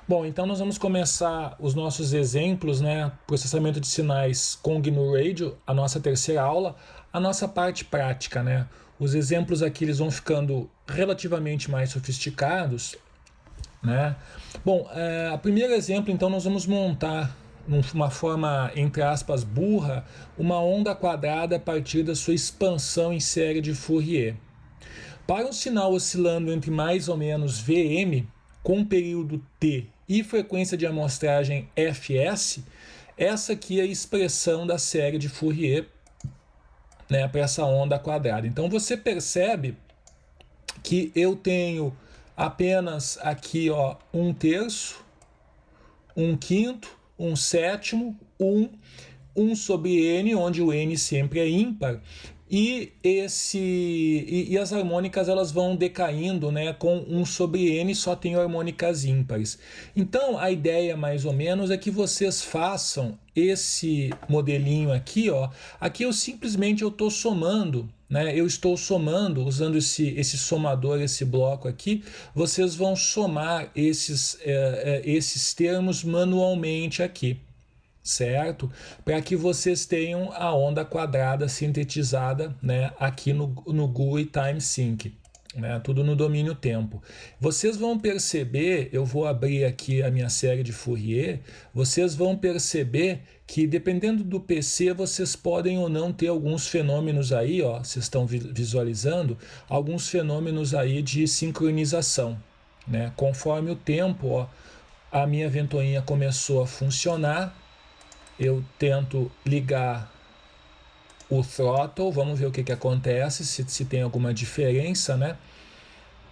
Bom, então nós vamos começar os nossos exemplos, né? Processamento de sinais com GNU Radio, a nossa terceira aula, a nossa parte prática, né? Os exemplos aqui eles vão ficando relativamente mais sofisticados, né? Bom, a primeiro exemplo, então, nós vamos montar uma forma, entre aspas, burra, uma onda quadrada a partir da sua expansão em série de Fourier. Para um sinal oscilando entre mais ou menos Vm, com período t e frequência de amostragem Fs, essa aqui é a expressão da série de Fourier, né, para essa onda quadrada. Então você percebe que eu tenho apenas aqui, ó, 1/3, 1/5, 1/7, 1 sobre n, onde o n sempre é ímpar, e as harmônicas elas vão decaindo, né? Com 1 sobre n só tem harmônicas ímpares. Então a ideia mais ou menos é que vocês façam esse modelinho aqui, ó. Aqui eu simplesmente estou somando, né? Eu estou somando usando esse somador, esse bloco aqui. Vocês vão somar esses termos manualmente aqui, certo? Para que vocês tenham a onda quadrada sintetizada, né, aqui no GUI Time Sync, né, tudo no domínio tempo. Vocês vão perceber, eu vou abrir aqui a minha série de Fourier, vocês vão perceber que dependendo do PC vocês podem ou não ter alguns fenômenos aí, ó, vocês estão visualizando, alguns fenômenos aí de sincronização, né? Conforme o tempo, ó, a minha ventoinha começou a funcionar, eu tento ligar o throttle, vamos ver o que acontece, se tem alguma diferença, né?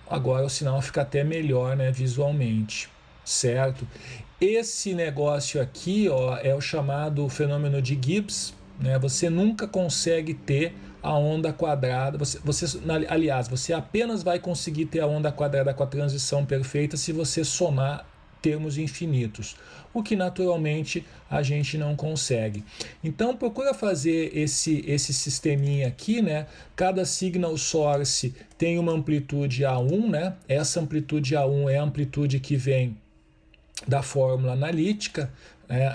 Agora o sinal fica até melhor, né, visualmente, certo? Esse negócio aqui, ó, é o chamado fenômeno de Gibbs, né? Você nunca consegue ter a onda quadrada, aliás, você apenas vai conseguir ter a onda quadrada com a transição perfeita se você somar termos infinitos, o que naturalmente a gente não consegue. Então procura fazer esse sisteminha aqui, né? Cada signal source tem uma amplitude A1, né? Essa amplitude A1 é a amplitude que vem da fórmula analítica,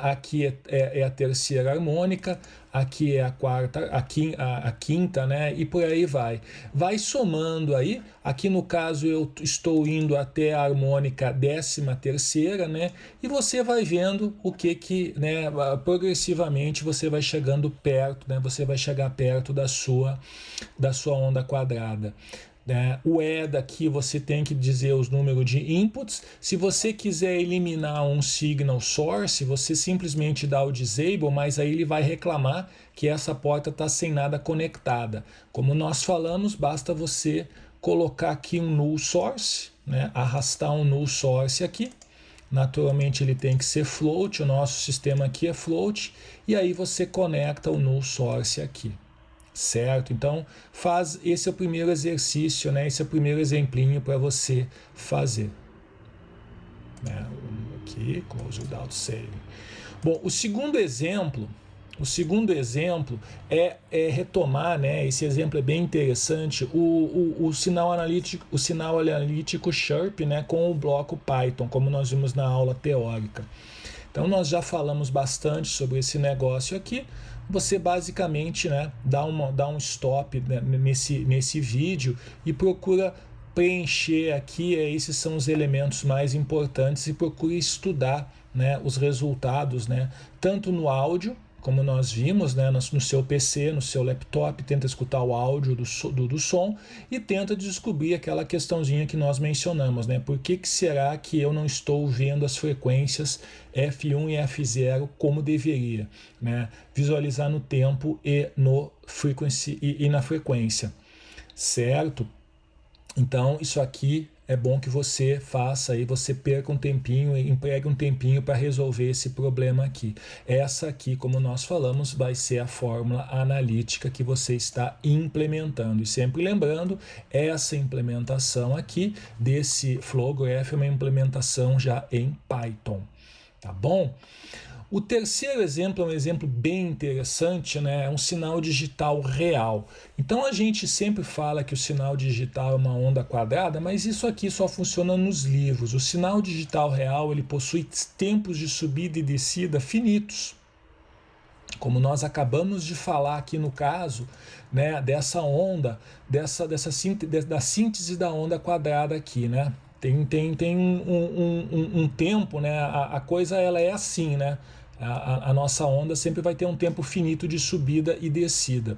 aqui é a terceira harmônica, aqui é a quarta, a quinta, né? E por aí vai. Vai somando aí, aqui no caso eu estou indo até a harmônica 13ª, né? E você vai vendo o né? Progressivamente você vai chegando perto, né? Você vai chegar perto da sua onda quadrada. O E daqui você tem que dizer os números de inputs. Se você quiser eliminar um signal source, você simplesmente dá o disable, mas aí ele vai reclamar que essa porta está sem nada conectada. Como nós falamos, basta você colocar aqui um null source, né? Arrastar um null source aqui. Naturalmente ele tem que ser float, o nosso sistema aqui é float, e aí você conecta o null source aqui. Certo? Então, esse é o primeiro exercício, né? Esse é o primeiro exemplinho para você fazer. Aqui, close without saving. Bom, o segundo exemplo é retomar, né? Esse exemplo é bem interessante, o sinal analítico Chirp, né? Com o bloco Python, como nós vimos na aula teórica. Então nós já falamos bastante sobre esse negócio aqui. Você basicamente, né, dá um stop, né, nesse vídeo e procura preencher aqui, esses são os elementos mais importantes, e procure estudar, né, os resultados, né, tanto no áudio, como nós vimos, né, no seu PC, no seu laptop, tenta escutar o áudio do som e tenta descobrir aquela questãozinha que nós mencionamos, né? Por que será que eu não estou vendo as frequências F1 e F0 como deveria, né? Visualizar no tempo e na frequência, certo? Então isso aqui é bom que você faça aí, você perca um tempinho e empregue um tempinho para resolver esse problema aqui. Essa aqui, como nós falamos, vai ser a fórmula analítica que você está implementando. E sempre lembrando, essa implementação aqui desse flow graph é uma implementação já em Python, tá bom? O terceiro exemplo é um exemplo bem interessante, né? É um sinal digital real. Então a gente sempre fala que o sinal digital é uma onda quadrada, mas isso aqui só funciona nos livros. O sinal digital real ele possui tempos de subida e descida finitos. Como nós acabamos de falar aqui no caso, né, dessa onda, da síntese da onda quadrada aqui, né? Tem um tempo, né? A coisa ela é assim, né? A nossa onda sempre vai ter um tempo finito de subida e descida.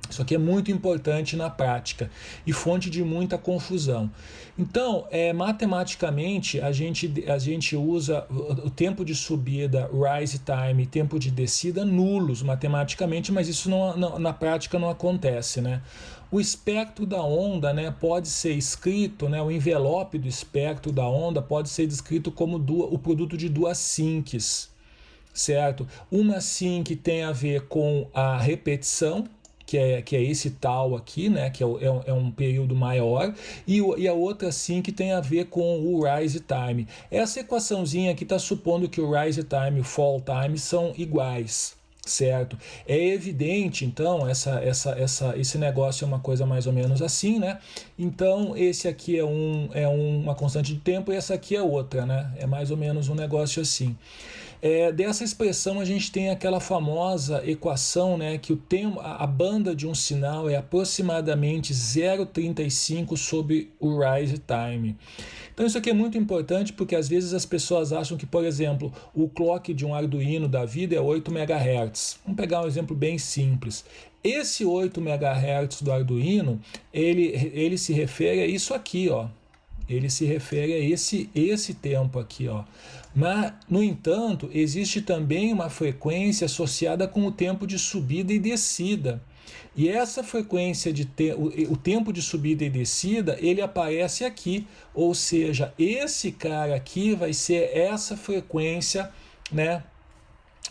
Isso aqui é muito importante na prática e fonte de muita confusão. Então, matematicamente, a gente usa o tempo de subida, rise time, tempo de descida nulos matematicamente, mas isso na prática não acontece, né? O espectro da onda, né, pode ser escrito, né, o envelope do espectro da onda pode ser descrito como o produto de duas sinks, certo? Uma sink tem a ver com a repetição, que é esse tal aqui, né, que é um período maior, e a outra sim que tem a ver com o rise time. Essa equaçãozinha aqui está supondo que o rise time e o fall time são iguais, certo? É evidente, então, esse negócio é uma coisa mais ou menos assim, né? Então, esse aqui é uma constante de tempo e essa aqui é outra, né? É mais ou menos um negócio assim. Dessa expressão a gente tem aquela famosa equação, né, que a banda de um sinal é aproximadamente 0,35 sobre o rise time. Então isso aqui é muito importante porque às vezes as pessoas acham que, por exemplo, o clock de um Arduino da vida é 8 MHz. Vamos pegar um exemplo bem simples. Esse 8 MHz do Arduino, ele se refere a isso aqui, ó. Ele se refere a esse tempo aqui, ó. Mas, no entanto, existe também uma frequência associada com o tempo de subida e descida. E essa frequência o tempo de subida e descida, ele aparece aqui, ou seja, esse cara aqui vai ser essa frequência, né,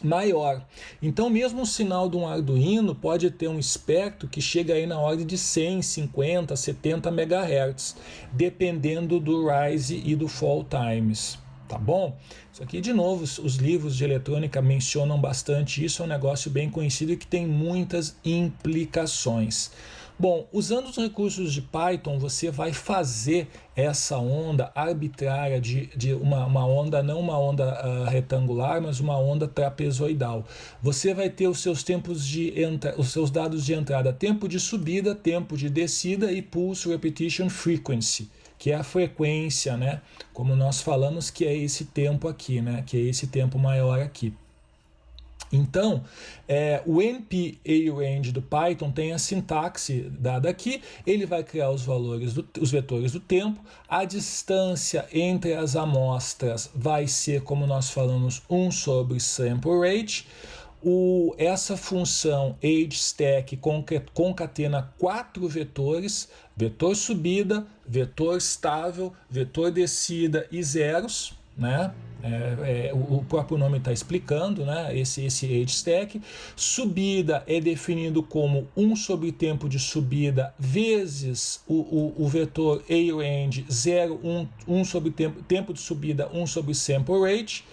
maior. Então, mesmo o sinal de um Arduino pode ter um espectro que chega aí na ordem de 100, 50, 70 MHz, dependendo do rise e do fall times. Tá bom? Isso aqui, de novo, os livros de eletrônica mencionam bastante isso, é um negócio bem conhecido e que tem muitas implicações. Bom, usando os recursos de Python, você vai fazer essa onda arbitrária de uma onda, não uma onda retangular, mas uma onda trapezoidal. Você vai ter os seus os seus dados de entrada, tempo de subida, tempo de descida e pulse repetition frequency, que é a frequência, né? Como nós falamos, que é esse tempo aqui, né? Que é esse tempo maior aqui. Então, o NP-ARange do Python tem a sintaxe dada aqui, ele vai criar os vetores do tempo, a distância entre as amostras vai ser, como nós falamos, 1 sobre sample rate. Essa função ageStack concatena 4 vetores, vetor subida, vetor estável, vetor descida e zeros, né? O próprio nome está explicando, né? Esse ageStack. Subida é definido como 1 sobre tempo de subida vezes o vetor aRange 0, 1 sobre tempo de subida, 1 sobre sample rate.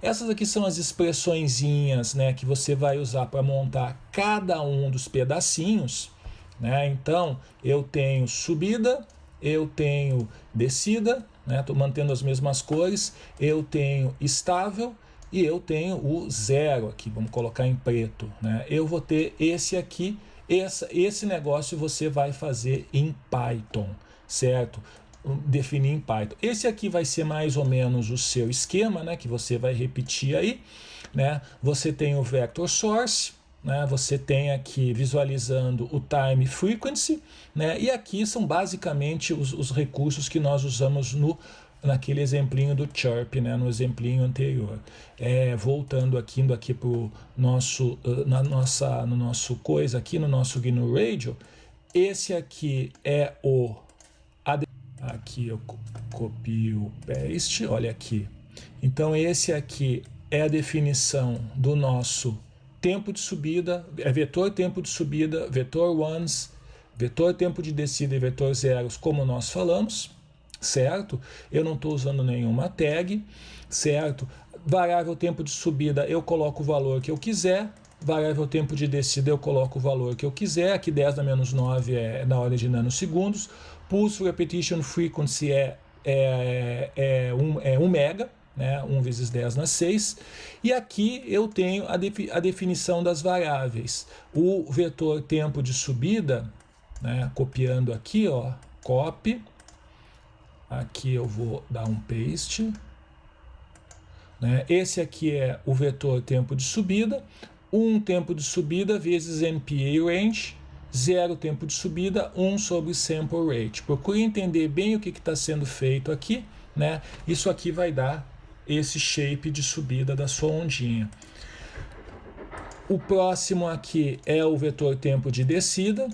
Essas aqui são as expressõezinhas, né, que você vai usar para montar cada um dos pedacinhos, né? Então, eu tenho subida, eu tenho descida, né? Estou mantendo as mesmas cores, eu tenho estável e eu tenho o zero aqui, vamos colocar em preto, né? Eu vou ter esse aqui, esse negócio você vai fazer em Python, certo? Definir em Python. Esse aqui vai ser mais ou menos o seu esquema, né, que você vai repetir aí, né? Você tem o vector source, né? Você tem aqui visualizando o time frequency, né? E aqui são basicamente os recursos que nós usamos naquele exemplinho do chirp, né, no exemplinho anterior. Voltando aqui, indo aqui pro nosso no nosso coisa aqui no nosso GNU Radio, esse aqui é aqui eu copio, paste, olha aqui. Então esse aqui é a definição do nosso tempo de subida, vetor tempo de subida, vetor ones, vetor tempo de descida e vetor zeros, como nós falamos, certo? Eu não estou usando nenhuma tag, certo? Variável tempo de subida, eu coloco o valor que eu quiser. Variável tempo de descida, eu coloco o valor que eu quiser. Aqui 10 na menos 9 é na ordem de nanosegundos. Pulse Repetition Frequency é 1 mega, né? 1 vezes 10 na 6. E aqui eu tenho a definição das variáveis. O vetor tempo de subida, né? Copiando aqui, ó, copy. Aqui eu vou dar um paste. Né? Esse aqui é o vetor tempo de subida. 1 tempo de subida vezes NPA range, 0 tempo de subida, 1 sobre sample rate. Procure entender bem o que está sendo feito aqui, né? Isso aqui vai dar esse shape de subida da sua ondinha. O próximo aqui é o vetor tempo de descida.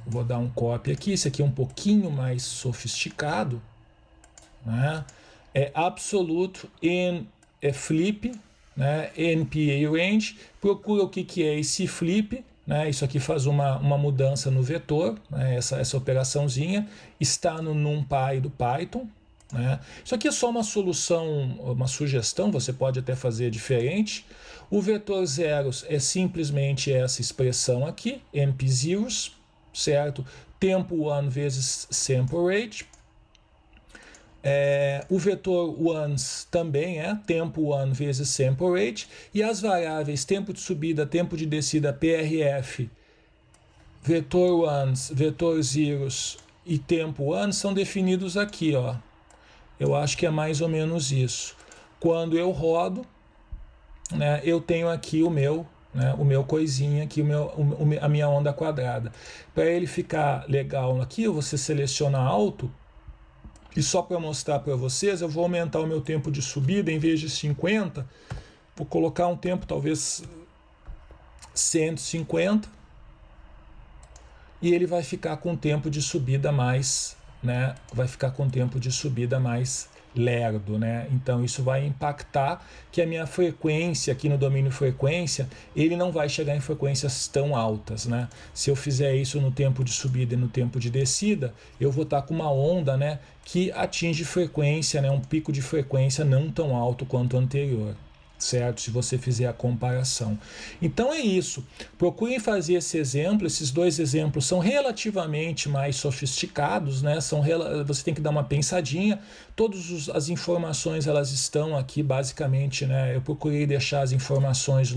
Vou dar um copy aqui, esse aqui é um pouquinho mais sofisticado, né? É absolute in flip, né, NPA range, procura o que é esse flip, né, isso aqui faz uma mudança no vetor, né, essa operaçãozinha, está no NumPy do Python. Né. Isso aqui é só uma solução, uma sugestão, você pode até fazer diferente. O vetor zeros é simplesmente essa expressão aqui, NP-zeros, certo? Tempo 1 vezes sample rate. O vetor ones também é tempo 1 vezes sample rate, e as variáveis tempo de subida, tempo de descida, PRF, vetor ones, vetor zeros e tempo 1 são definidos aqui, ó. Eu acho que é mais ou menos isso. Quando eu rodo, né, eu tenho aqui o meu coisinha aqui, a minha onda quadrada. Para ele ficar legal aqui, você seleciona alto. E só para mostrar para vocês, eu vou aumentar o meu tempo de subida, em vez de 50, vou colocar um tempo talvez 150, e ele vai ficar com um tempo de subida mais, né? Vai ficar com um tempo de subida mais lerdo, né? Então isso vai impactar que a minha frequência aqui no domínio frequência, ele não vai chegar em frequências tão altas, né? Se eu fizer isso no tempo de subida e no tempo de descida, eu vou estar com uma onda, né, que atinge frequência, né, um pico de frequência não tão alto quanto o anterior. Certo? Se você fizer a comparação. Então é isso. Procurem fazer esse exemplo. Esses dois exemplos são relativamente mais sofisticados, né? Você tem que dar uma pensadinha. Todas as informações elas estão aqui basicamente, né? Eu procurei deixar as informações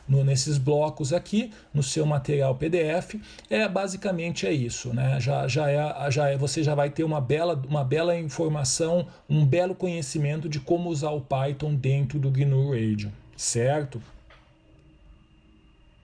nesses blocos aqui, no seu material PDF. Basicamente é isso, né? Você já vai ter uma bela informação, um belo conhecimento de como usar o Python dentro do GNU Radio, certo?